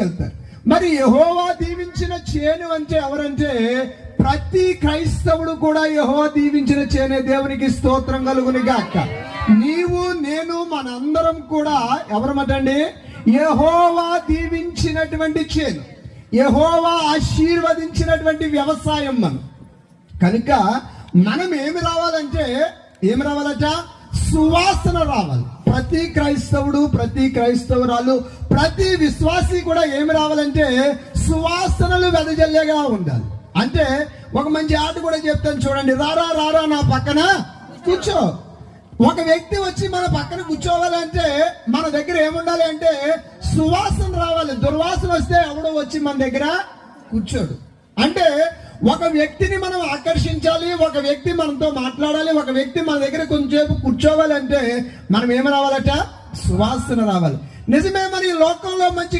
వెళ్తారు. మరి యెహోవా దీవించిన చేను అంటే ఎవరంటే ప్రతి క్రైస్తవుడు కూడా యెహోవా దీవించిన చేనే. దేవునికి స్తోత్రం కలుగును గాక. నీవు నేను మనందరం కూడా ఎవరమటండి? యెహోవా దీవించినటువంటి చేను, యెహోవా ఆశీర్వదించినటువంటి వ్యవసాయం మనం. కనుక మనం ఏమి రావాలట? సువాసన రావాలి. ప్రతి క్రైస్తవుడు, ప్రతి క్రైస్తవురాలు, ప్రతి విశ్వాసి కూడా ఏమి రావాలంటే సువాసనలు వెదజల్లేగా ఉండాలి. అంటే ఒక మంచి ఆట కూడా చెప్తాను చూడండి. రారా రారా నా పక్కన కూర్చో. ఒక వ్యక్తి వచ్చి మన పక్కన కూర్చోవాలంటే మన దగ్గర ఏముండాలి అంటే సువాసన రావాలి. దుర్వాసన వస్తే ఎవడో వచ్చి మన దగ్గర కూర్చోడు. అంటే ఒక వ్యక్తిని మనం ఆకర్షించాలి, ఒక వ్యక్తి మనతో మాట్లాడాలి, ఒక వ్యక్తి మన దగ్గర కొంచెంసేపు కూర్చోవాలంటే మనం ఏమి రావాలట? సువాసన రావాలి. నిజమే, మరి లోకంలో మంచి